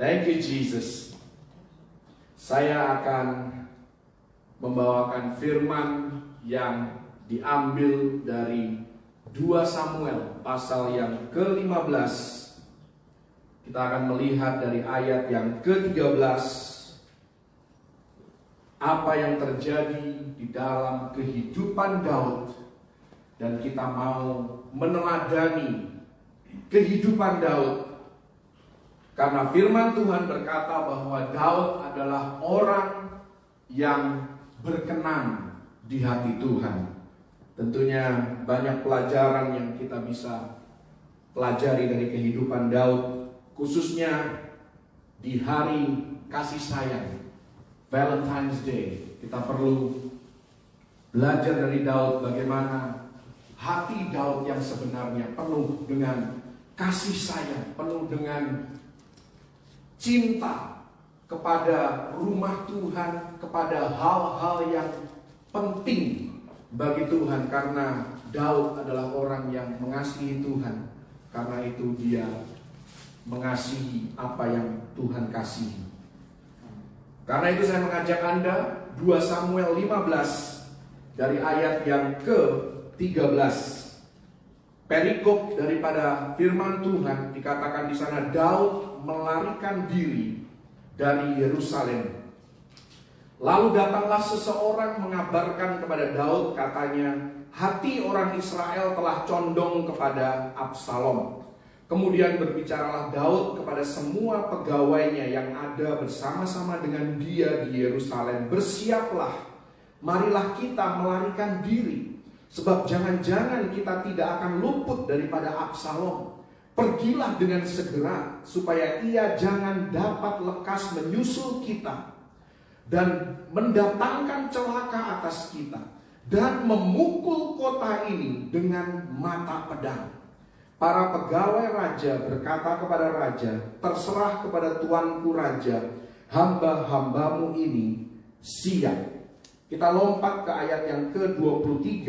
Thank you Jesus. Saya akan membawakan firman yang diambil dari 2 Samuel pasal yang ke-15. Kita akan melihat dari ayat yang ke-13 apa yang terjadi di dalam kehidupan Daud, dan kita mau meneladani kehidupan Daud. Karena firman Tuhan berkata bahwa Daud adalah orang yang berkenan di hati Tuhan. Tentunya banyak pelajaran yang kita bisa pelajari dari kehidupan Daud, khususnya di hari kasih sayang, Valentine's Day. Kita perlu belajar dari Daud bagaimana hati Daud yang sebenarnya penuh dengan kasih sayang, penuh dengan cinta kepada rumah Tuhan, kepada hal-hal yang penting bagi Tuhan. Karena Daud adalah orang yang mengasihi Tuhan, karena itu dia mengasihi apa yang Tuhan kasihi. Karena itu saya mengajak Anda 2 Samuel 15 dari ayat yang ke-13. Perikop daripada firman Tuhan dikatakan di sana, Daud melarikan diri dari Yerusalem. Lalu datanglah seseorang mengabarkan kepada Daud, katanya, hati orang Israel telah condong kepada Absalom. Kemudian berbicaralah Daud kepada semua pegawainya yang ada bersama-sama dengan dia di Yerusalem, bersiaplah, marilah kita melarikan diri, sebab jangan-jangan kita tidak akan luput daripada Absalom. Pergilah dengan segera, supaya ia jangan dapat lekas menyusul kita dan mendatangkan celaka atas kita, dan memukul kota ini dengan mata pedang. Para pegawai raja berkata kepada raja, terserah kepada tuanku raja, hamba-hambamu ini siap. Kita lompat ke ayat yang ke-23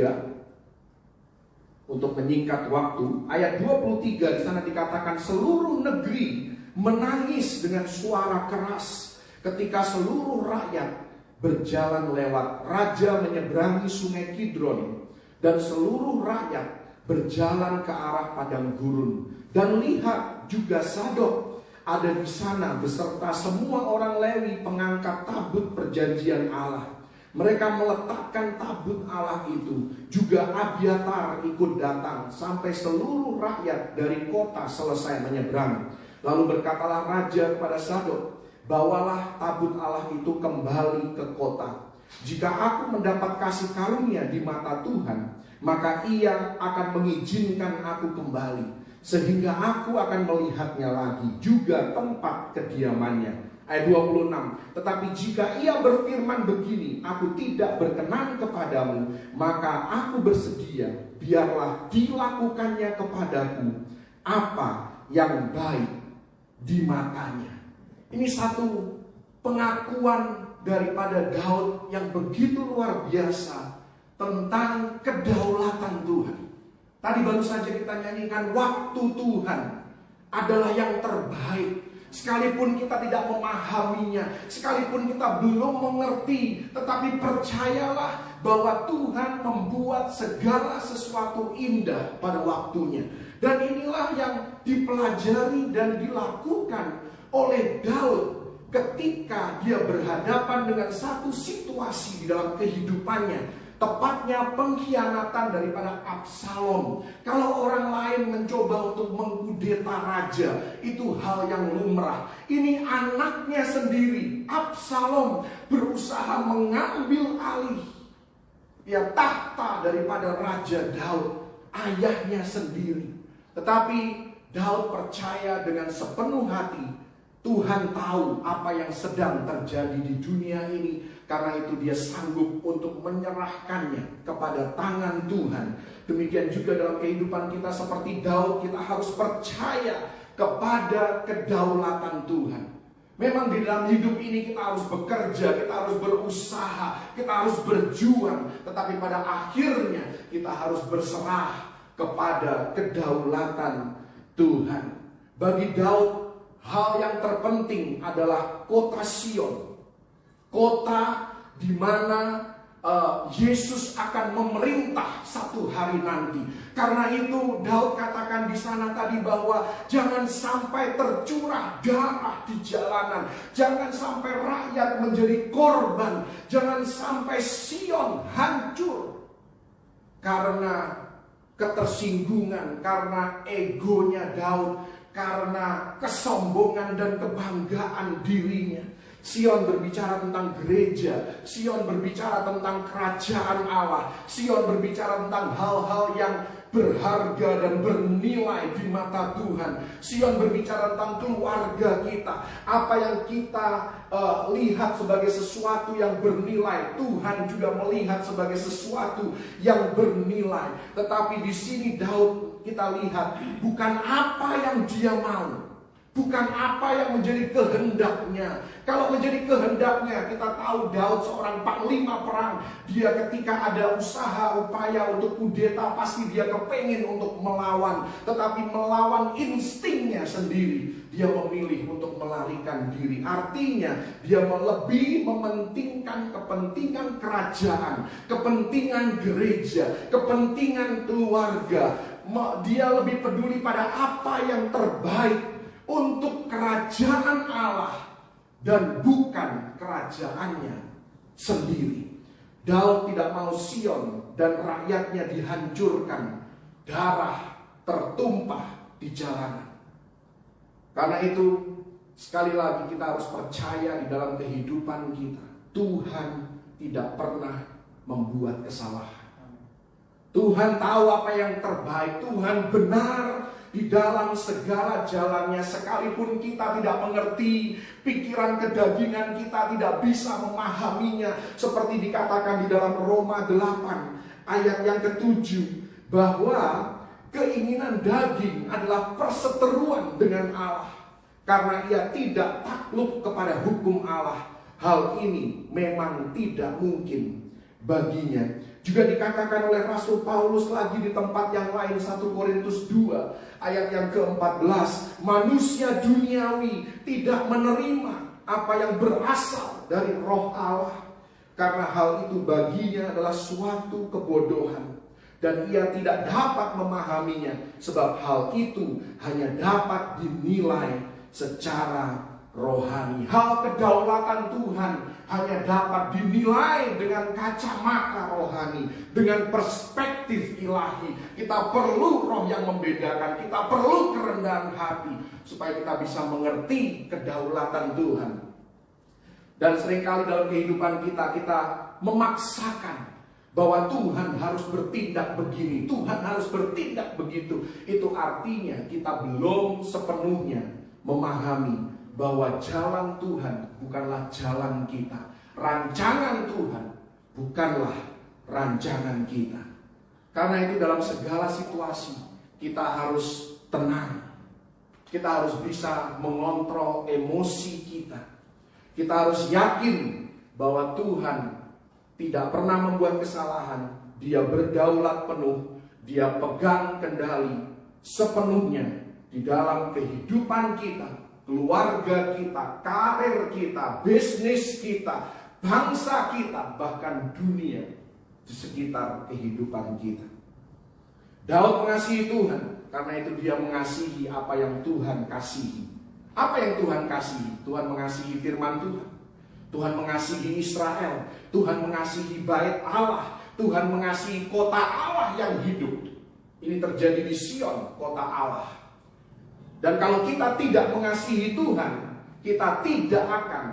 untuk menyingkat waktu. Ayat 23 di sana dikatakan, seluruh negeri menangis dengan suara keras ketika seluruh rakyat berjalan lewat. Raja menyeberangi sungai Kidron, dan seluruh rakyat berjalan ke arah padang gurun. Dan lihat juga Sadok ada di sana beserta semua orang Lewi pengangkat tabut perjanjian Allah. Mereka meletakkan tabut Allah itu. Juga Abiatar ikut datang, sampai seluruh rakyat dari kota selesai menyeberang. Lalu berkatalah raja kepada Sadok, bawalah tabut Allah itu kembali ke kota. Jika aku mendapat kasih karunia di mata Tuhan, maka ia akan mengizinkan aku kembali, sehingga aku akan melihatnya lagi, juga tempat kediamannya. Ayat 26, tetapi jika ia berfirman begini, aku tidak berkenan kepadamu, maka aku bersedia, biarlah dilakukannya kepadaku apa yang baik di matanya. Ini satu pengakuan daripada Daud yang begitu luar biasa tentang kedaulatan Tuhan. Tadi baru saja kita nyanyikan, waktu Tuhan adalah yang terbaik. Sekalipun kita tidak memahaminya, sekalipun kita belum mengerti, tetapi percayalah bahwa Tuhan membuat segala sesuatu indah pada waktunya. Dan inilah yang dipelajari dan dilakukan oleh Daud ketika dia berhadapan dengan satu situasi di dalam kehidupannya. Tepatnya pengkhianatan daripada Absalom. Kalau orang lain mencoba untuk mengkudeta raja, itu hal yang lumrah. Ini anaknya sendiri, Absalom, berusaha mengambil alih tahta daripada Raja Daud, ayahnya sendiri. Tetapi Daud percaya dengan sepenuh hati, Tuhan tahu apa yang sedang terjadi di dunia ini. Karena itu dia sanggup untuk menyerahkannya kepada tangan Tuhan. Demikian juga dalam kehidupan kita seperti Daud, kita harus percaya kepada kedaulatan Tuhan. Memang di dalam hidup ini kita harus bekerja, kita harus berusaha, kita harus berjuang. Tetapi pada akhirnya kita harus berserah kepada kedaulatan Tuhan. Bagi Daud, hal yang terpenting adalah kota Sion. Kota di mana Yesus akan memerintah satu hari nanti. Karena itu Daud katakan di sana tadi bahwa jangan sampai tercurah darah di jalanan. Jangan sampai rakyat menjadi korban. Jangan sampai Sion hancur karena ketersinggungan, karena egonya Daud, karena kesombongan dan kebanggaan dirinya. Sion berbicara tentang gereja, Sion berbicara tentang kerajaan Allah, Sion berbicara tentang hal-hal yang berharga dan bernilai di mata Tuhan. Sion berbicara tentang keluarga kita. Apa yang kita lihat sebagai sesuatu yang bernilai, Tuhan juga melihat sebagai sesuatu yang bernilai. Tetapi di sini Daud kita lihat bukan apa yang dia mau, bukan apa yang menjadi kehendaknya. Kalau menjadi kehendaknya, kita tahu Daud seorang panglima perang. Dia ketika ada usaha, upaya untuk kudeta, pasti dia kepengin untuk melawan. Tetapi melawan instingnya sendiri. Dia memilih untuk melarikan diri. Artinya, dia lebih mementingkan kepentingan kerajaan, kepentingan gereja, kepentingan keluarga. Dia lebih peduli pada apa yang terbaik untuk kerajaan Allah dan bukan kerajaannya sendiri. Daud tidak mau Sion dan rakyatnya dihancurkan, darah tertumpah di jalanan. Karena itu sekali lagi kita harus percaya di dalam kehidupan kita, Tuhan tidak pernah membuat kesalahan. Tuhan tahu apa yang terbaik, Tuhan benar di dalam segala jalannya. Sekalipun kita tidak mengerti, pikiran kedagingan kita tidak bisa memahaminya. Seperti dikatakan di dalam Roma 8 ayat yang ke-7, bahwa keinginan daging adalah perseteruan dengan Allah, karena ia tidak takluk kepada hukum Allah. Hal ini memang tidak mungkin baginya. Juga dikatakan oleh Rasul Paulus lagi di tempat yang lain, 1 Korintus 2 ayat yang ke-14, manusia duniawi tidak menerima apa yang berasal dari Roh Allah, karena hal itu baginya adalah suatu kebodohan, dan ia tidak dapat memahaminya, sebab hal itu hanya dapat dinilai secara rohani. Hal kedaulatan Tuhan hanya dapat dinilai dengan kacamata rohani, dengan perspektif ilahi. Kita perlu roh yang membedakan, kita perlu kerendahan hati supaya kita bisa mengerti kedaulatan Tuhan. Dan seringkali dalam kehidupan kita memaksakan bahwa Tuhan harus bertindak begini, Tuhan harus bertindak begitu. Itu artinya kita belum sepenuhnya memahami bahwa jalan Tuhan bukanlah jalan kita, rancangan Tuhan bukanlah rancangan kita. Karena itu dalam segala situasi kita harus tenang, kita harus bisa mengontrol emosi kita. Kita harus yakin bahwa Tuhan tidak pernah membuat kesalahan. Dia berdaulat penuh, dia pegang kendali sepenuhnya di dalam kehidupan kita, keluarga kita, karir kita, bisnis kita, bangsa kita, bahkan dunia di sekitar kehidupan kita. Daud mengasihi Tuhan, karena itu dia mengasihi apa yang Tuhan kasihi. Apa yang Tuhan kasihi? Tuhan mengasihi firman Tuhan, Tuhan mengasihi Israel, Tuhan mengasihi bait Allah, Tuhan mengasihi kota Allah yang hidup. Ini terjadi di Sion, kota Allah. Dan kalau kita tidak mengasihi Tuhan, kita tidak akan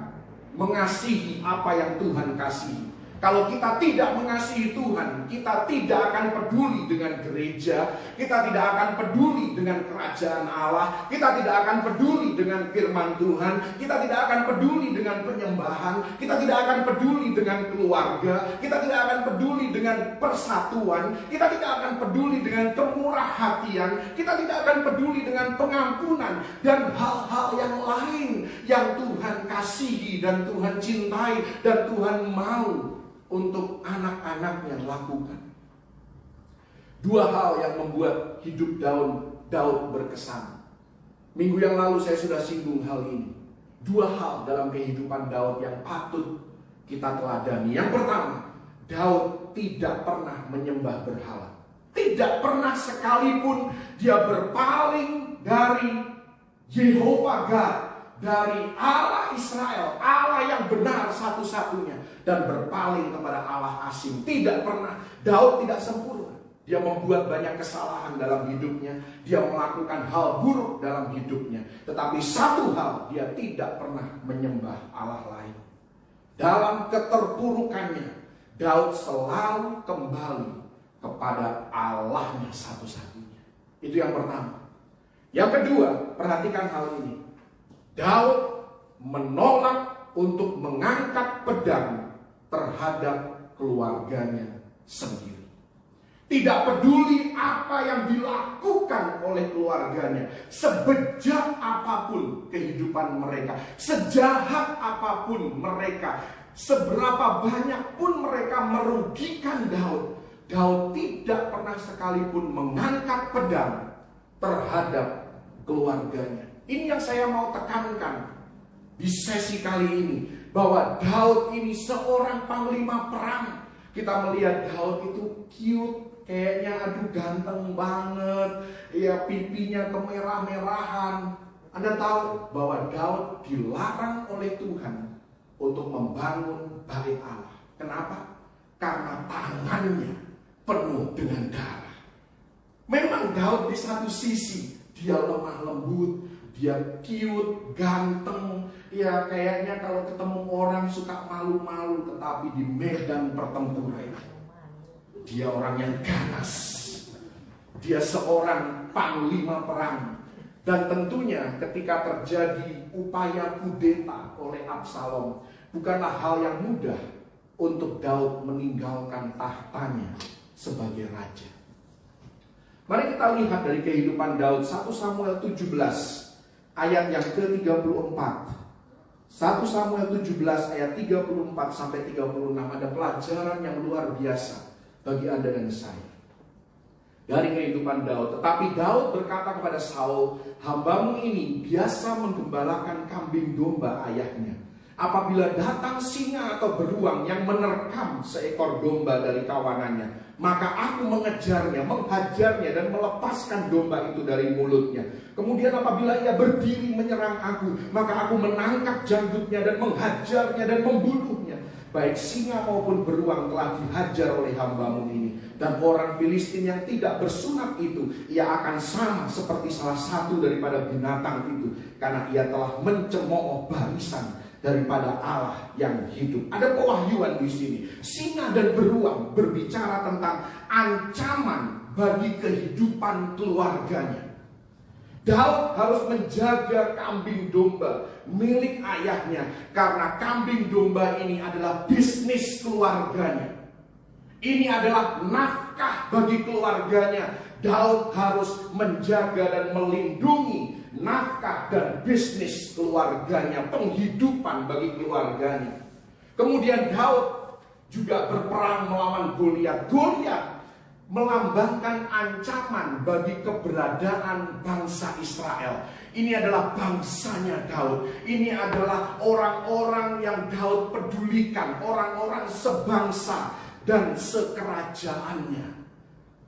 mengasihi apa yang Tuhan kasihi. Kalau kita tidak mengasihi Tuhan, kita tidak akan peduli dengan gereja, kita tidak akan peduli dengan kerajaan Allah, kita tidak akan peduli dengan firman Tuhan, kita tidak akan peduli dengan penyembahan, kita tidak akan peduli dengan keluarga, kita tidak akan peduli dengan persatuan, kita tidak akan peduli dengan kemurahhatian, kita tidak akan peduli dengan pengampunan dan hal-hal yang lain yang Tuhan kasihi dan Tuhan cintai dan Tuhan mau untuk anak-anaknya lakukan. Dua hal yang membuat hidup Daud berkesan. Minggu yang lalu saya sudah singgung hal ini. Dua hal dalam kehidupan Daud yang patut kita teladani. Yang pertama, Daud tidak pernah menyembah berhala. Tidak pernah sekalipun dia berpaling dari Yehovah God, dari Allah Israel, Allah yang benar satu-satunya, dan berpaling kepada Allah asing. Tidak pernah. Daud tidak sempurna. Dia membuat banyak kesalahan dalam hidupnya. Dia melakukan hal buruk dalam hidupnya. Tetapi satu hal, dia tidak pernah menyembah Allah lain. Dalam keterpurukannya, Daud selalu kembali kepada Allahnya satu-satunya. Itu yang pertama. Yang kedua, perhatikan hal ini. Daud menolak untuk mengangkat pedang terhadap keluarganya sendiri. Tidak peduli apa yang dilakukan oleh keluarganya, sebejat apapun kehidupan mereka, sejahat apapun mereka, seberapa banyak pun mereka merugikan Daud, Daud tidak pernah sekalipun mengangkat pedang terhadap keluarganya. Ini yang saya mau tekankan di sesi kali ini, bahwa Daud ini seorang panglima perang. Kita melihat Daud itu cute, kayaknya aduh ganteng banget, ya pipinya kemerah-merahan. Anda tahu bahwa Daud dilarang oleh Tuhan untuk membangun bait Allah. Kenapa? Karena tangannya penuh dengan darah. Memang Daud di satu sisi dia lemah lembut, dia cute, ganteng, ya kayaknya kalau ketemu orang suka malu-malu. Tetapi di medan pertempuran, dia orang yang ganas. Dia seorang panglima perang. Dan tentunya ketika terjadi upaya kudeta oleh Absalom, bukanlah hal yang mudah untuk Daud meninggalkan tahtanya sebagai raja. Mari kita lihat dari kehidupan Daud, 1 Samuel 17 ayat yang ke-34. 1 Samuel 17 ayat 34 sampai 36, ada pelajaran yang luar biasa bagi Anda dan saya dari kehidupan Daud. Tetapi Daud berkata kepada Saul, "Hambamu ini biasa menggembalakan kambing domba ayahnya. Apabila datang singa atau beruang yang menerkam seekor domba dari kawanannya, maka aku mengejarnya, menghajarnya, dan melepaskan domba itu dari mulutnya. Kemudian apabila ia berdiri menyerang aku, maka aku menangkap janggutnya dan menghajarnya dan membunuhnya. Baik singa maupun beruang telah dihajar oleh hambamu ini. Dan orang Filistin yang tidak bersunat itu, ia akan sama seperti salah satu daripada binatang itu, karena ia telah mencemooh barisan daripada Allah yang hidup." Ada pewahyuan di sini. Singa dan beruang berbicara tentang ancaman bagi kehidupan keluarganya. Daud harus menjaga kambing domba milik ayahnya, karena kambing domba ini adalah bisnis keluarganya. Ini adalah nafkah bagi keluarganya. Daud harus menjaga dan melindungi nafkah dan bisnis keluarganya, penghidupan bagi keluarganya. Kemudian Daud juga berperang melawan Goliat. Goliat melambangkan ancaman bagi keberadaan bangsa Israel. Ini adalah bangsanya Daud. Ini adalah orang-orang yang Daud pedulikan, orang-orang sebangsa dan sekerajaannya.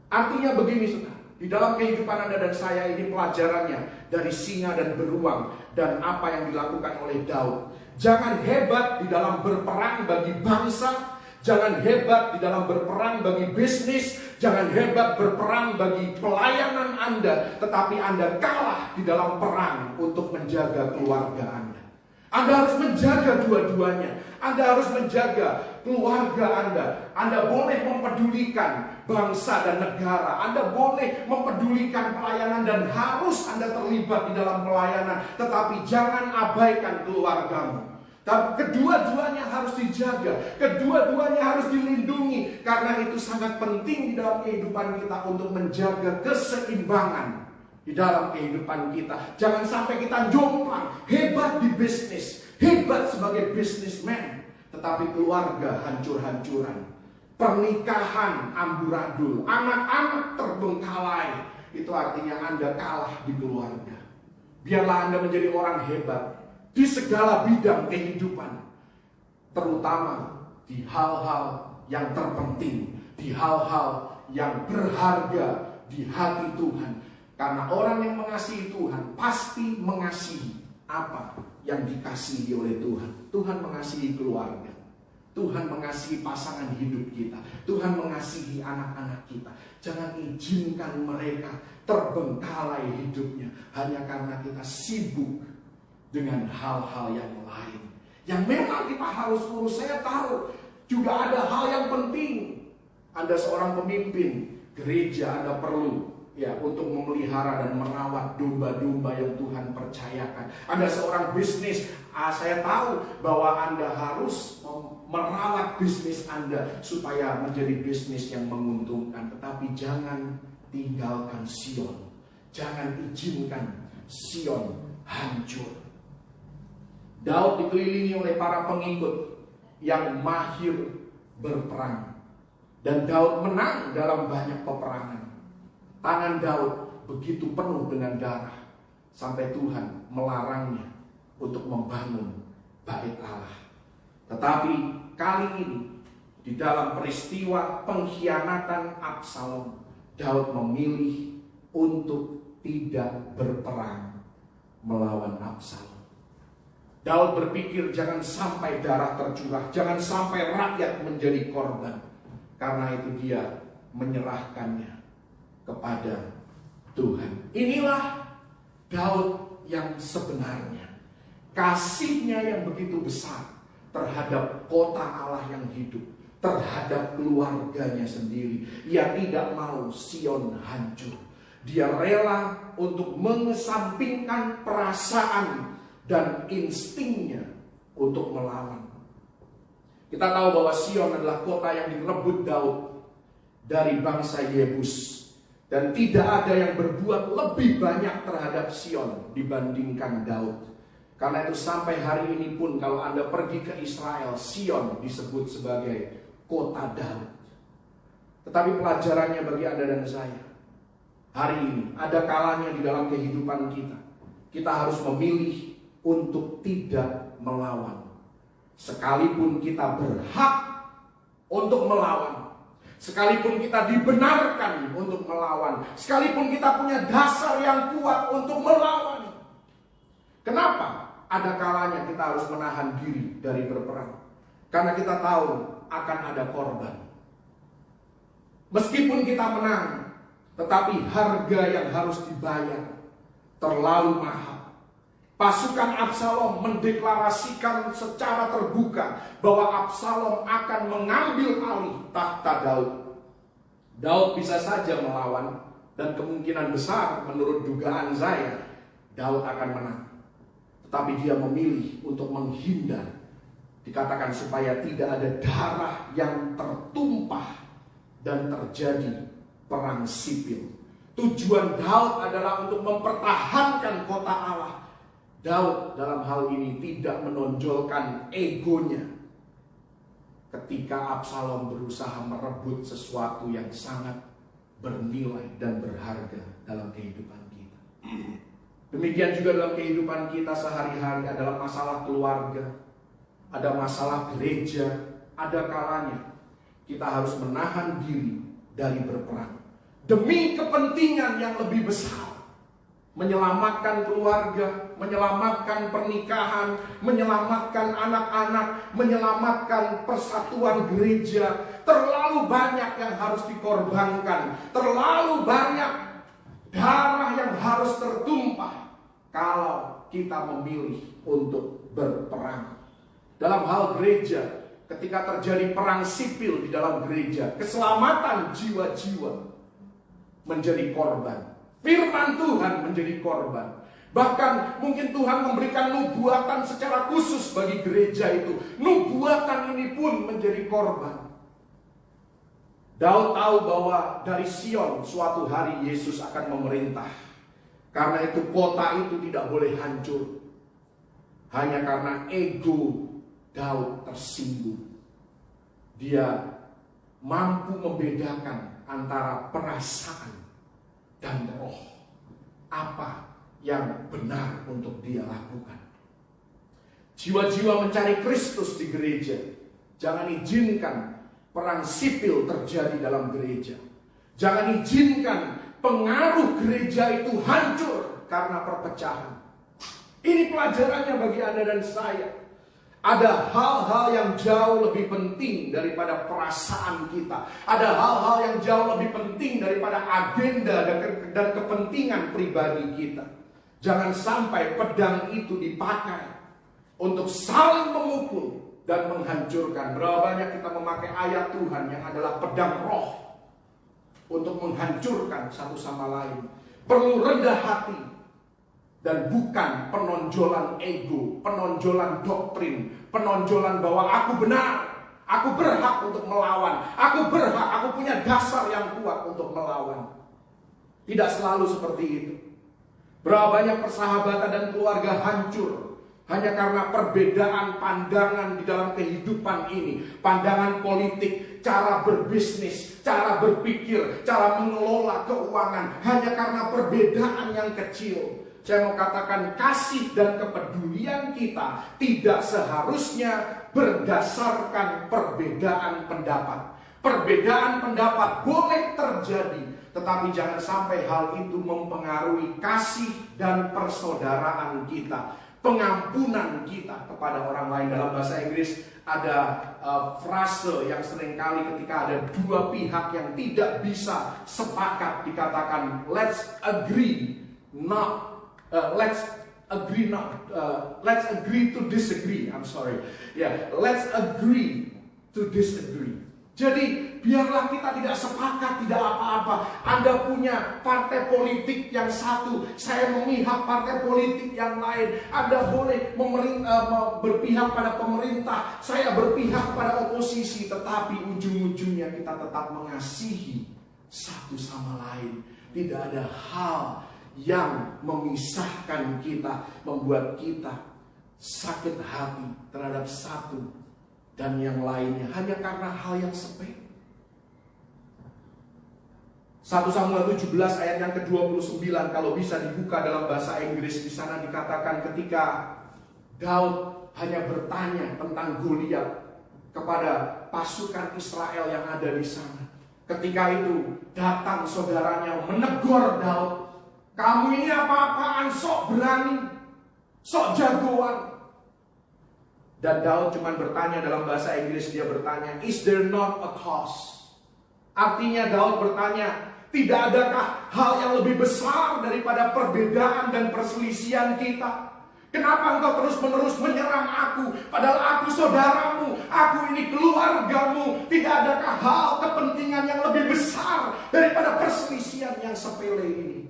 Artinya begini, saudara, di dalam kehidupan Anda dan saya ini pelajarannya dari singa dan beruang dan apa yang dilakukan oleh Daud. Jangan hebat di dalam berperang bagi bangsa, jangan hebat di dalam berperang bagi bisnis, jangan hebat berperang bagi pelayanan Anda, tetapi Anda kalah di dalam perang untuk menjaga keluarga Anda. Anda harus menjaga dua-duanya. Anda harus menjaga keluarga Anda. Anda boleh mempedulikan bangsa dan negara. Anda boleh mempedulikan pelayanan dan harus Anda terlibat di dalam pelayanan. Tetapi jangan abaikan keluargamu. Tapi kedua-duanya harus dijaga. Kedua-duanya harus dilindungi. Karena itu sangat penting di dalam kehidupan kita untuk menjaga keseimbangan di dalam kehidupan kita. Jangan sampai kita jomplang, hebat di bisnis, hebat sebagai businessman, tetapi keluarga hancur-hancuran, pernikahan amburadul, anak-anak terbengkalai. Itu artinya Anda kalah di keluarga. Biarlah Anda menjadi orang hebat di segala bidang kehidupan, terutama di hal-hal yang terpenting, di hal-hal yang berharga di hati Tuhan. Karena orang yang mengasihi Tuhan pasti mengasihi apa yang dikasihi oleh Tuhan. Tuhan mengasihi keluarga, Tuhan mengasihi pasangan hidup kita, Tuhan mengasihi anak-anak kita. Jangan izinkan mereka terbengkalai hidupnya hanya karena kita sibuk dengan hal-hal yang lain, yang memang kita harus urus. Saya tahu juga ada hal yang penting. Anda seorang pemimpin gereja, Anda perlu untuk memelihara dan merawat domba-domba yang Tuhan percayakan. Anda seorang bisnis, saya tahu bahwa Anda harus merawat bisnis Anda supaya menjadi bisnis yang menguntungkan. Tetapi jangan tinggalkan Sion. Jangan izinkan Sion hancur. Daud dikelilingi oleh para pengikut yang mahir berperang. Dan Daud menang dalam banyak peperangan. Tangan Daud begitu penuh dengan darah sampai Tuhan melarangnya untuk membangun bait Allah. Tetapi kali ini di dalam peristiwa pengkhianatan Absalom, Daud memilih untuk tidak berperang melawan Absalom. Daud berpikir jangan sampai darah tercurah, jangan sampai rakyat menjadi korban. Karena itu dia menyerahkannya kepada Tuhan. Inilah Daud yang sebenarnya. Kasihnya yang begitu besar terhadap kota Allah yang hidup, terhadap keluarganya sendiri. Ia tidak mau Sion hancur. Dia rela untuk mengesampingkan perasaan dan instingnya untuk melawan. Kita tahu bahwa Sion adalah kota yang direbut Daud dari bangsa Yebus. Dan tidak ada yang berbuat lebih banyak terhadap Sion dibandingkan Daud. Karena itu sampai hari ini pun kalau Anda pergi ke Israel, Sion disebut sebagai kota Daud. Tetapi pelajarannya bagi Anda dan saya, hari ini ada kalanya di dalam kehidupan kita, kita harus memilih untuk tidak melawan. Sekalipun kita berhak untuk melawan, sekalipun kita dibenarkan untuk melawan, sekalipun kita punya dasar yang kuat untuk melawan. Kenapa? Ada kalanya kita harus menahan diri dari berperang. Karena kita tahu akan ada korban. Meskipun kita menang, tetapi harga yang harus dibayar terlalu mahal. Pasukan Absalom mendeklarasikan secara terbuka bahwa Absalom akan mengambil alih tahta Daud. Daud bisa saja melawan, dan kemungkinan besar menurut dugaan saya Daud akan menang. Tetapi dia memilih untuk menghindar. Dikatakan supaya tidak ada darah yang tertumpah dan terjadi perang sipil. Tujuan Daud adalah untuk mempertahankan kota Allah. Daud dalam hal ini tidak menonjolkan egonya ketika Absalom berusaha merebut sesuatu yang sangat bernilai dan berharga dalam kehidupan kita. Demikian juga dalam kehidupan kita sehari-hari, adalah masalah keluarga, ada masalah gereja, ada kalanya kita harus menahan diri dari berperang demi kepentingan yang lebih besar. Menyelamatkan keluarga, menyelamatkan pernikahan, menyelamatkan anak-anak, menyelamatkan persatuan gereja. Terlalu banyak yang harus dikorbankan, terlalu banyak darah yang harus tertumpah kalau kita memilih untuk berperang. Dalam hal gereja, ketika terjadi perang sipil di dalam gereja, keselamatan jiwa-jiwa menjadi korban. Firman Tuhan menjadi korban. Bahkan mungkin Tuhan memberikan nubuatan secara khusus bagi gereja itu. Nubuatan ini pun menjadi korban. Daud tahu bahwa dari Sion suatu hari Yesus akan memerintah. Karena itu kota itu tidak boleh hancur. Hanya karena ego Daud tersinggung. Dia mampu membedakan antara perasaan dan roh. Apa yang benar untuk dia lakukan. Jiwa-jiwa mencari Kristus di gereja. Jangan izinkan perang sipil terjadi dalam gereja. Jangan izinkan pengaruh gereja itu hancur karena perpecahan. Ini pelajarannya bagi Anda dan saya. Ada hal-hal yang jauh lebih penting daripada perasaan kita. Ada hal-hal yang jauh lebih penting daripada agenda dan kepentingan pribadi kita. Jangan sampai pedang itu dipakai untuk saling memukul dan menghancurkan. Berapa banyak kita memakai ayat Tuhan yang adalah pedang roh untuk menghancurkan satu sama lain. Perlu rendah hati dan bukan penonjolan ego, penonjolan doktrin, penonjolan bahwa aku benar, aku berhak untuk melawan, aku berhak, aku punya dasar yang kuat untuk melawan. Tidak selalu seperti itu. Berapa banyak persahabatan dan keluarga hancur hanya karena perbedaan pandangan di dalam kehidupan ini. Pandangan politik, cara berbisnis, cara berpikir, cara mengelola keuangan. Hanya karena perbedaan yang kecil. Saya mau katakan kasih dan kepedulian kita tidak seharusnya berdasarkan perbedaan pendapat. Perbedaan pendapat boleh terjadi, tetapi jangan sampai hal itu mempengaruhi kasih dan persaudaraan kita, pengampunan kita kepada orang lain. Dalam bahasa Inggris ada frase yang seringkali ketika ada dua pihak yang tidak bisa sepakat dikatakan let's agree to disagree. I'm sorry. Let's agree to disagree. Jadi biarlah kita tidak sepakat, tidak apa-apa. Anda punya partai politik yang satu, saya memihak partai politik yang lain. Anda boleh berpihak pada pemerintah, saya berpihak pada oposisi. Tetapi ujung-ujungnya kita tetap mengasihi satu sama lain. Tidak ada hal yang memisahkan kita, membuat kita sakit hati terhadap satu dan yang lainnya hanya karena hal yang sepele. 1 Samuel 17 ayat yang ke-29 kalau bisa dibuka dalam bahasa Inggris, di sana dikatakan ketika Daud hanya bertanya tentang Goliat kepada pasukan Israel yang ada di sana. Ketika itu datang saudaranya menegur Daud, "Kamu ini apa-apaan, sok berani, sok jagoan." Dan Daud cuma bertanya dalam bahasa Inggris, dia bertanya, "Is there not a cause?" Artinya Daud bertanya, tidak adakah hal yang lebih besar daripada perbedaan dan perselisihan kita? Kenapa engkau terus-menerus menyerang aku, padahal aku saudaramu, aku ini keluargamu? Tidak adakah hal kepentingan yang lebih besar daripada perselisihan yang sepele ini?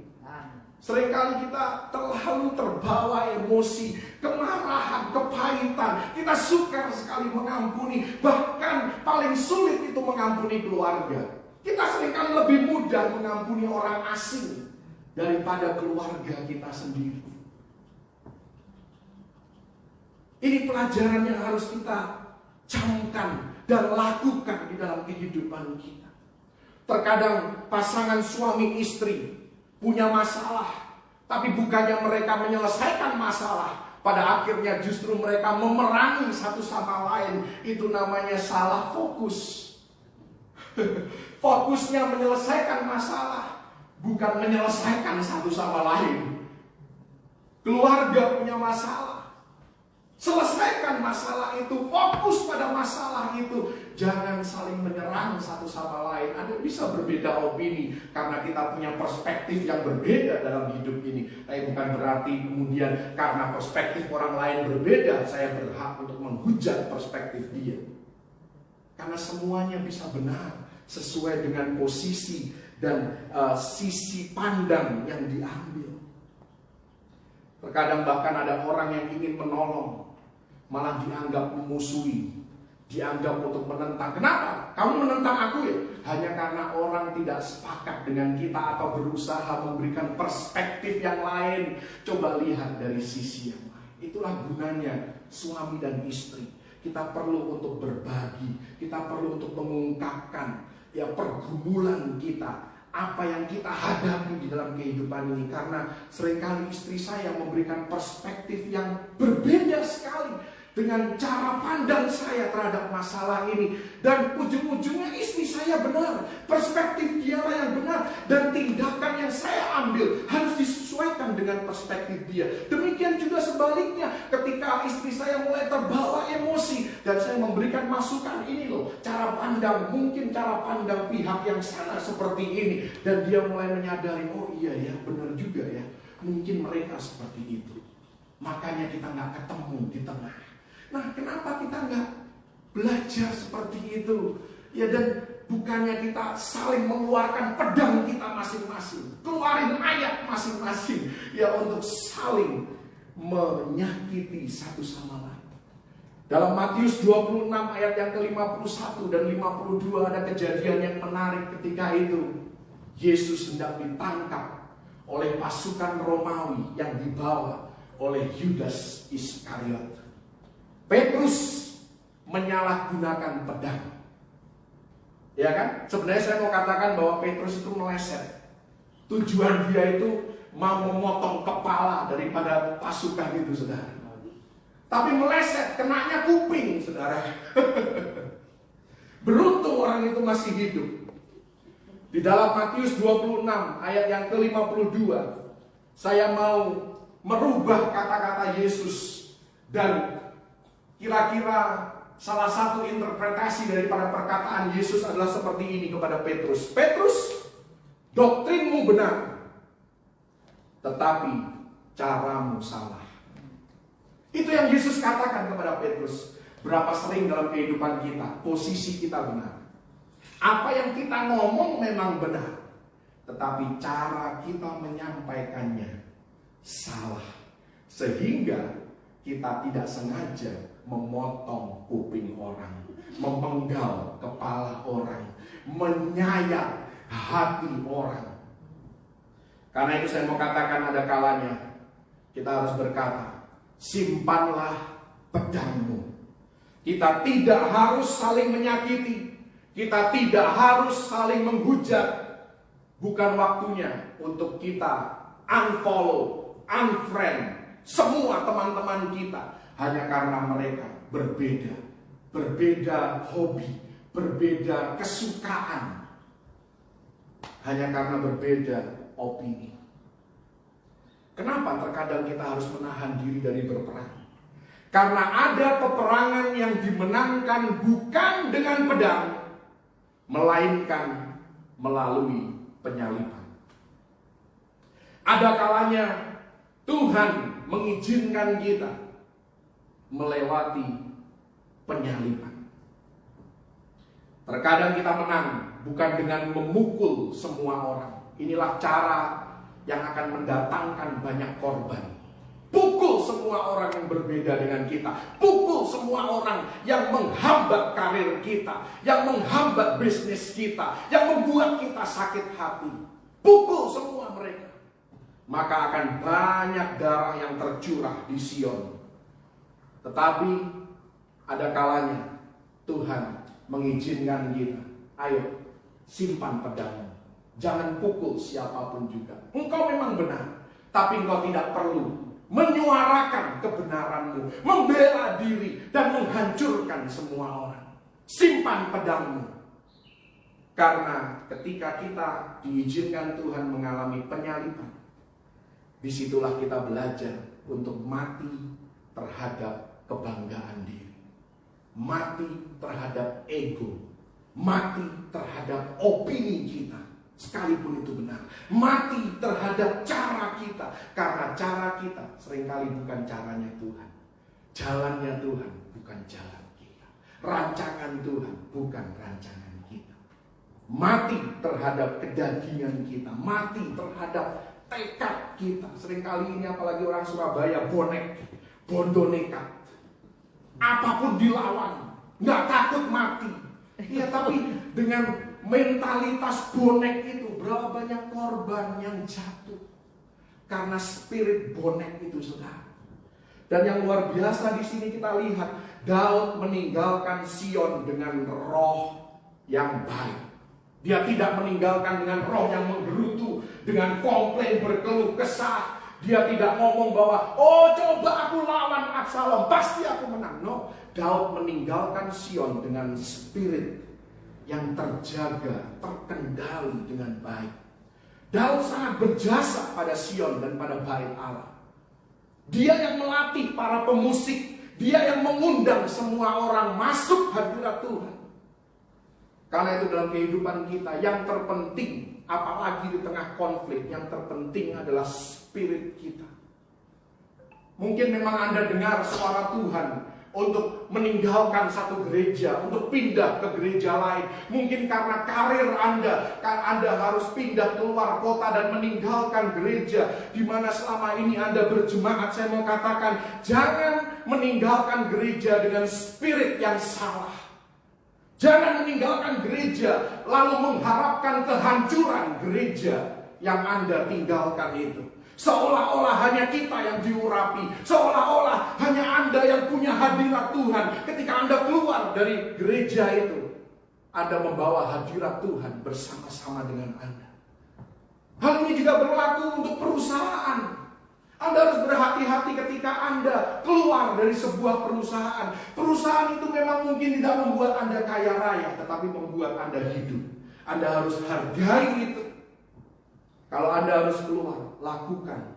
Seringkali kita terlalu terbawa emosi, kemarahan, kepahitan. Kita suka sekali mengampuni, bahkan paling sulit itu mengampuni keluarga. Kita seringkali lebih mudah mengampuni orang asing daripada keluarga kita sendiri. Ini pelajaran yang harus kita camkan dan lakukan di dalam kehidupan kita. Terkadang pasangan suami istri punya masalah, tapi bukannya mereka menyelesaikan masalah, pada akhirnya justru mereka memerangi satu sama lain. Itu namanya salah fokus. Fokusnya menyelesaikan masalah, bukan menyelesaikan satu sama lain. Keluarga punya masalah, selesaikan masalah itu, fokus pada masalah itu. Jangan saling menyerang satu sama lain. Anda bisa berbeda opini karena kita punya perspektif yang berbeda dalam hidup ini. Tapi bukan berarti kemudian karena perspektif orang lain berbeda, saya berhak untuk menghujat perspektif dia. Karena semuanya bisa benar sesuai dengan posisi dan sisi pandang yang diambil. Terkadang bahkan ada orang yang ingin menolong, malah dianggap memusuhi, dianggap untuk menentang. Kenapa? Kamu menentang aku ya? Hanya karena orang tidak sepakat dengan kita atau berusaha memberikan perspektif yang lain. Coba lihat dari sisi yang lain. Itulah gunanya suami dan istri. Kita perlu untuk berbagi, kita perlu untuk mengungkapkan ya pergumulan kita, apa yang kita hadapi di dalam kehidupan ini. Karena seringkali istri saya memberikan perspektif yang berbeda sekali dengan cara pandang saya terhadap masalah ini. Dan ujung-ujungnya istri saya benar, perspektif dialah yang benar, dan tindakan yang saya ambil harus disesuaikan dengan perspektif dia. Demikian juga sebaliknya, ketika istri saya mulai terbawa emosi dan saya memberikan masukan, ini loh cara pandang, mungkin cara pandang pihak yang sana seperti ini, dan dia mulai menyadari, oh iya ya, benar juga ya, mungkin mereka seperti itu. Makanya kita nggak ketemu di tengah. Nah, kenapa kita nggak belajar seperti itu? Ya, dan bukannya kita saling mengeluarkan pedang kita masing-masing, keluarin ayat masing-masing, ya, untuk saling menyakiti satu sama lain. Dalam Matius 26 ayat yang ke-51 dan 52 ada kejadian yang menarik ketika itu. Yesus hendak ditangkap oleh pasukan Romawi yang dibawa oleh Yudas Iskariot. Petrus menyalahgunakan pedang. Ya kan? Sebenarnya saya mau katakan bahwa Petrus itu meleset. Tujuan dia itu mau memotong kepala daripada pasukan itu, saudara. Tapi meleset, kenanya kuping, saudara. Beruntung orang itu masih hidup. Di dalam Matius 26 ayat yang ke-52, saya mau merubah kata-kata Yesus. Dan kira-kira salah satu interpretasi daripada perkataan Yesus adalah seperti ini kepada Petrus. Petrus, doktrinmu benar, tetapi caramu salah. Itu yang Yesus katakan kepada Petrus. Berapa sering dalam kehidupan kita, posisi kita benar. Apa yang kita ngomong memang benar, tetapi cara kita menyampaikannya salah. Sehingga kita tidak sengaja memotong kuping orang, memenggal kepala orang, menyayat hati orang. Karena itu saya mau katakan, ada kalanya kita harus berkata, simpanlah pedangmu. Kita tidak harus saling menyakiti, kita tidak harus saling menghujat. Bukan waktunya untuk kita unfollow, unfriend semua teman-teman kita hanya karena mereka berbeda hobi, berbeda kesukaan, hanya karena berbeda opini. Kenapa terkadang kita harus menahan diri dari berperang? Karena ada peperangan yang dimenangkan bukan dengan pedang, melainkan melalui penyaliban. Ada kalanya Tuhan mengizinkan kita melewati penyaliban. Terkadang kita menang bukan dengan memukul semua orang. Inilah cara yang akan mendatangkan banyak korban. Pukul semua orang yang berbeda dengan kita. Pukul semua orang yang menghambat karir kita, yang menghambat bisnis kita, yang membuat kita sakit hati. Pukul semua mereka. Maka akan banyak darah yang tercurah di Sion. Tetapi ada kalanya Tuhan mengizinkan kita, ayo simpan pedangmu, jangan pukul siapapun juga. Engkau memang benar, tapi engkau tidak perlu menyuarakan kebenaranmu, membela diri dan menghancurkan semua orang. Simpan pedangmu. Karena ketika kita diizinkan Tuhan mengalami penyaliban, disitulah kita belajar untuk mati terhadap kebanggaan diri, mati terhadap ego, mati terhadap opini kita, sekalipun itu benar, mati terhadap cara kita, karena cara kita seringkali bukan caranya Tuhan, jalannya Tuhan bukan jalan kita, rancangan Tuhan bukan rancangan kita. Mati terhadap kedagingan kita, mati terhadap tekad kita. Seringkali ini apalagi orang Surabaya bonek, bondo nekat, apapun dilawan, nggak takut mati. Ya, tapi dengan mentalitas bonek itu berapa banyak korban yang jatuh karena spirit bonek itu, saudara. Dan yang luar biasa di sini kita lihat Daud meninggalkan Sion dengan roh yang baik. Dia tidak meninggalkan dengan roh yang menggerutu, dengan komplain berkeluh kesah. Dia tidak ngomong bahwa, oh coba aku lawan Absalom, pasti aku menang. No, Daud meninggalkan Sion dengan spirit yang terjaga, terkendali dengan baik. Daud sangat berjasa pada Sion dan pada bait Allah. Dia yang melatih para pemusik, dia yang mengundang semua orang masuk hadirat Tuhan. Karena itu dalam kehidupan kita yang terpenting, apalagi di tengah konflik, yang terpenting adalah spirit kita. Mungkin memang Anda dengar suara Tuhan untuk meninggalkan satu gereja, untuk pindah ke gereja lain. Mungkin karena karir Anda harus pindah keluar kota dan meninggalkan gereja di mana selama ini Anda berjemaat. Saya mau katakan, jangan meninggalkan gereja dengan spirit yang salah. Jangan meninggalkan gereja lalu mengharapkan kehancuran gereja yang Anda tinggalkan itu. Seolah-olah hanya kita yang diurapi, seolah-olah hanya Anda yang punya hadirat Tuhan. Ketika Anda keluar dari gereja itu, Anda membawa hadirat Tuhan bersama-sama dengan Anda. Hal ini juga berlaku untuk perusahaan. Anda harus berhati-hati ketika Anda keluar dari sebuah perusahaan. Perusahaan itu memang mungkin tidak membuat Anda kaya raya, tetapi membuat Anda hidup. Anda harus hargai itu. Kalau Anda harus keluar, lakukan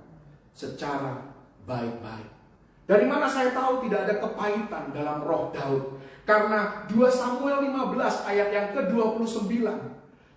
secara baik-baik. Dari mana saya tahu tidak ada kepahitan dalam roh Daud? Karena 2 Samuel 15 ayat yang ke-29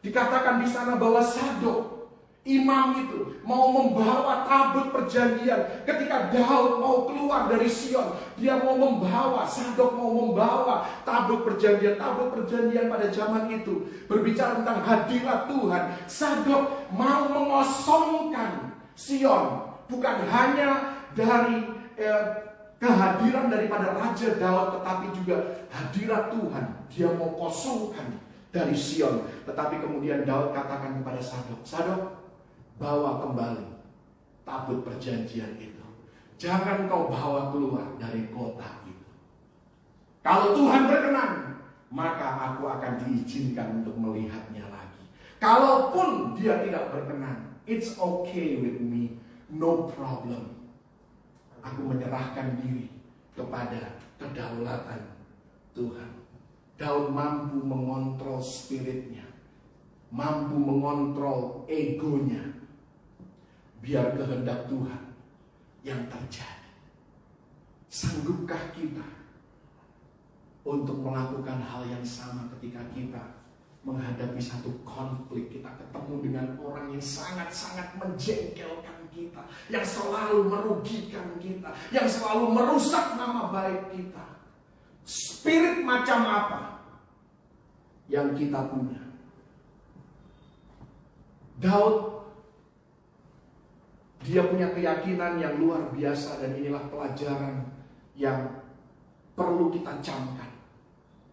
dikatakan di sana bahwa Sadok, imam itu mau membawa tabut perjanjian. Ketika Daud mau keluar dari Sion, dia mau membawa, Sadok mau membawa tabut perjanjian. Tabut perjanjian pada zaman itu berbicara tentang hadirat Tuhan. Sadok mau mengosongkan Sion, bukan hanya dari kehadiran daripada Raja Daud, tetapi juga hadirat Tuhan. Dia mau kosongkan dari Sion. Tetapi kemudian Daud katakan kepada Sadok, Sadok, bawa kembali tabut perjanjian itu. Jangan kau bawa keluar dari kota itu. Kalau Tuhan berkenan, maka aku akan diizinkan untuk melihatnya lagi. Kalaupun dia tidak berkenan, it's okay with me, no problem. Aku menyerahkan diri kepada kedaulatan Tuhan. Daud mampu mengontrol spiritnya, mampu mengontrol egonya. Biar kehendak Tuhan yang terjadi. Sanggupkah kita untuk melakukan hal yang sama ketika kita menghadapi satu konflik? Kita ketemu dengan orang yang sangat-sangat menjengkelkan kita, yang selalu merugikan kita, yang selalu merusak nama baik kita. Spirit macam apa yang kita punya? Daud, dia punya keyakinan yang luar biasa, dan inilah pelajaran yang perlu kita camkan.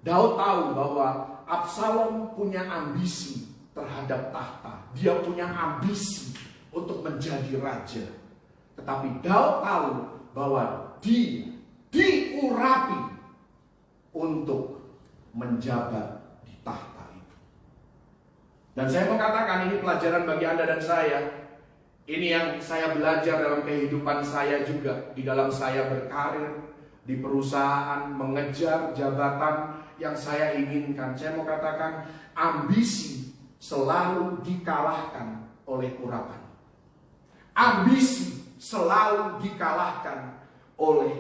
Daud tahu bahwa Absalom punya ambisi terhadap tahta. Dia punya ambisi untuk menjadi raja. Tetapi Daud tahu bahwa dia diurapi untuk menjabat di tahta itu. Dan saya mengatakan ini pelajaran bagi Anda dan saya. Ini yang saya belajar dalam kehidupan saya juga. Di dalam saya berkarir, di perusahaan, mengejar jabatan yang saya inginkan. Saya mau katakan, ambisi selalu dikalahkan oleh urapan. Ambisi selalu dikalahkan oleh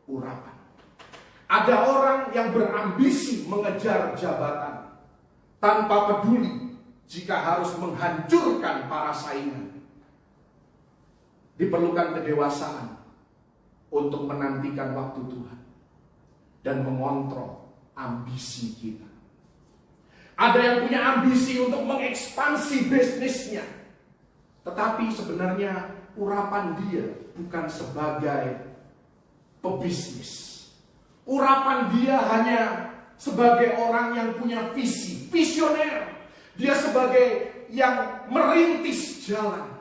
urapan. Ada orang yang berambisi mengejar jabatan tanpa peduli jika harus menghancurkan para saingan. Diperlukan kedewasaan untuk menantikan waktu Tuhan dan mengontrol ambisi kita. Ada yang punya ambisi untuk mengekspansi bisnisnya, tetapi sebenarnya urapan dia bukan sebagai pebisnis. Urapan dia hanya sebagai orang yang punya visi, visioner. Dia sebagai yang merintis jalan.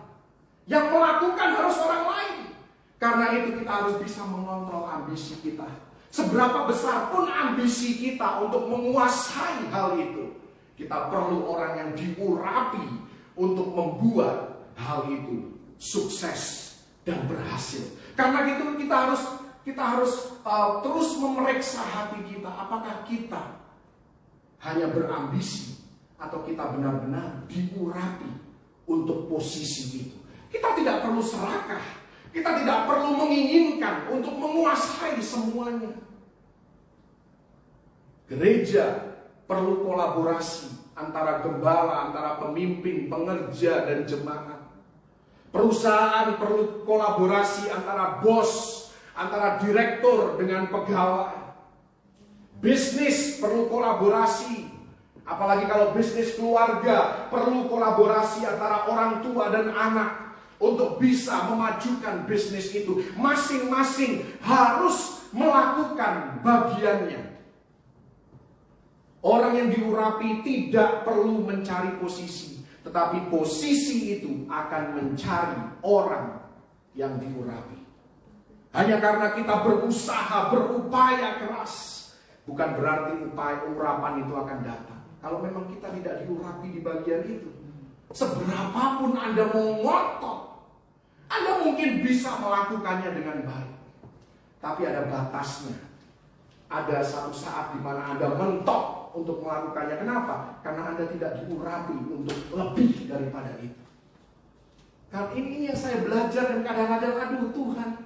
Yang melakukan harus orang lain. Karena itu kita harus bisa mengontrol ambisi kita. Seberapa besar pun ambisi kita untuk menguasai hal itu, Kita perlu orang yang diurapi untuk membuat hal itu sukses dan berhasil. Karena gitu kita harus terus memeriksa hati kita. Apakah kita hanya berambisi atau kita benar-benar diurapi untuk posisi itu. Kita tidak perlu serakah. Kita tidak perlu menginginkan untuk menguasai semuanya. Gereja perlu kolaborasi antara gembala, antara pemimpin, pengerja, dan jemaat. Perusahaan perlu kolaborasi antara bos, antara direktur dengan pegawai. Bisnis perlu kolaborasi. Apalagi kalau bisnis keluarga, perlu kolaborasi antara orang tua dan anak untuk bisa memajukan bisnis itu. Masing-masing harus melakukan bagiannya. Orang yang diurapi tidak perlu mencari posisi, tetapi posisi itu akan mencari orang yang diurapi. Hanya karena kita berusaha, berupaya keras, bukan berarti upaya urapan itu akan datang. Kalau memang kita tidak diurapi di bagian itu, seberapapun Anda mau ngotot, Anda mungkin bisa melakukannya dengan baik. Tapi ada batasnya. Ada satu saat di mana Anda mentok untuk melakukannya. Kenapa? Karena Anda tidak diurapi untuk lebih daripada itu. Kan ini yang saya belajar, dan kadang-kadang aduh Tuhan,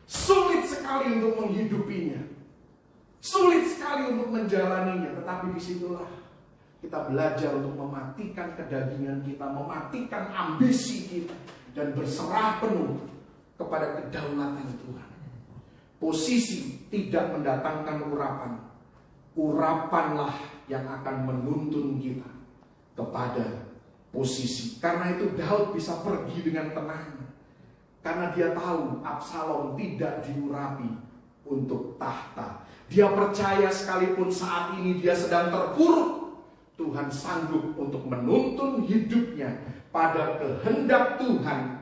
sulit sekali untuk menghidupinya. Sulit sekali untuk menjalaninya. Tetapi disitulah kita belajar untuk mematikan kedagingan kita, mematikan ambisi kita, dan berserah penuh kepada kedaulatan Tuhan. Posisi tidak mendatangkan urapan. Urapanlah yang akan menuntun kita kepada posisi. Karena itu Daud bisa pergi dengan tenang. Karena dia tahu Absalom tidak diurapi untuk tahta. Dia percaya sekalipun saat ini dia sedang terpuruk, Tuhan sanggup untuk menuntun hidupnya pada kehendak Tuhan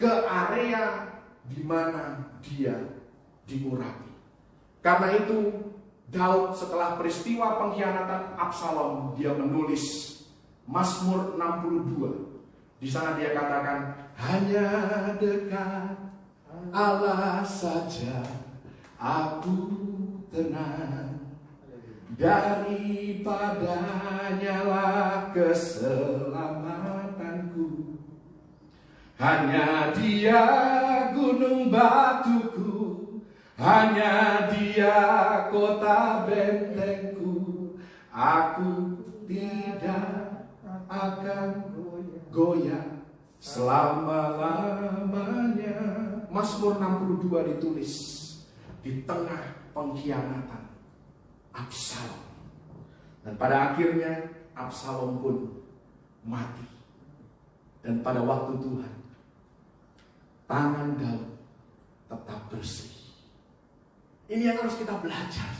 ke area di mana dia diurapi. Karena itu Daud setelah peristiwa pengkhianatan Absalom, dia menulis Mazmur 62. Di sana dia katakan, hanya dekat Allah saja aku tenang, daripadanya lah keselamatanku. Hanya Dia gunung batuku, hanya Dia kota bentengku. Aku tidak akan goyah selama-lamanya. Mazmur 62 ditulis di tengah pengkhianatan Absalom. Dan pada akhirnya Absalom pun mati. Dan pada waktu Tuhan, tangan Daud tetap bersih. Ini yang harus kita belajar.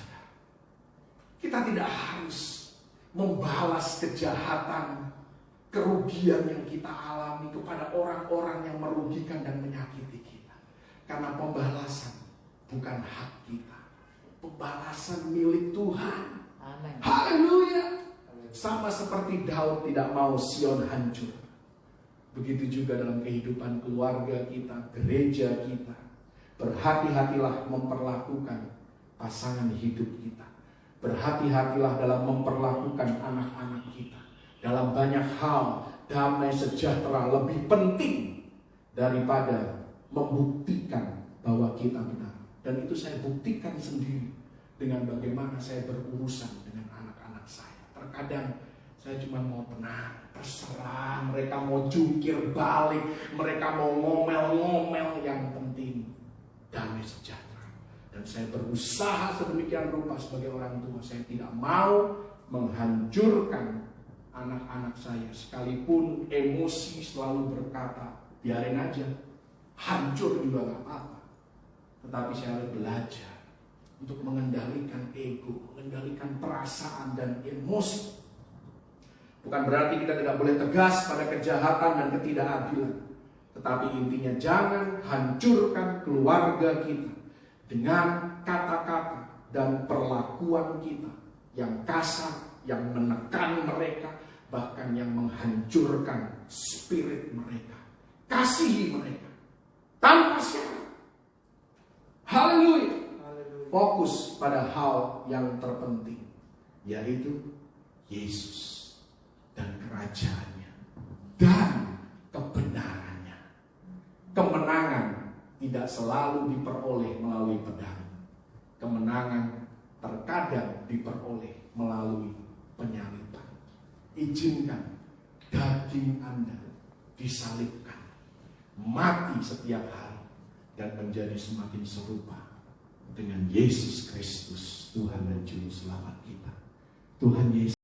Kita tidak harus membalas kejahatan, kerugian yang kita alami kepada orang-orang yang merugikan dan menyakiti kita. Karena pembalasan bukan hak kita. Pembalasan milik Tuhan. Amen. Haleluya. Sama seperti Daud tidak mau Sion hancur. Begitu juga dalam kehidupan keluarga kita, gereja kita. Berhati-hatilah memperlakukan pasangan hidup kita. Berhati-hatilah dalam memperlakukan anak-anak kita. Dalam banyak hal, damai sejahtera lebih penting daripada membuktikan bahwa kita benar. Dan itu saya buktikan sendiri dengan bagaimana saya berurusan dengan anak-anak saya. Terkadang saya cuma mau tenang, terserah mereka mau jungkir balik, mereka mau ngomel-ngomel, yang penting damai sejahtera. Dan saya berusaha sedemikian rupa sebagai orang tua, saya tidak mau menghancurkan anak-anak saya. Sekalipun emosi selalu berkata, biarin aja, hancur juga gak apa-apa. Tetapi saya harus belajar untuk mengendalikan ego, mengendalikan perasaan dan emosi. Bukan berarti kita tidak boleh tegas pada kejahatan dan ketidakadilan. Tetapi intinya jangan hancurkan keluarga kita dengan kata-kata dan perlakuan kita yang kasar, yang menekan mereka, bahkan yang menghancurkan spirit mereka. Kasihi mereka tanpa syarat. Haleluya. Fokus pada hal yang terpenting, yaitu Yesus dan kerajaannya dan kebenarannya. Kemenangan tidak selalu diperoleh melalui pedang. Kemenangan terkadang diperoleh melalui penyaliban. Izinkan daging Anda disalibkan, mati setiap hari, dan menjadi semakin serupa dengan Yesus Kristus, Tuhan dan Juru Selamat kita. Tuhan Yesus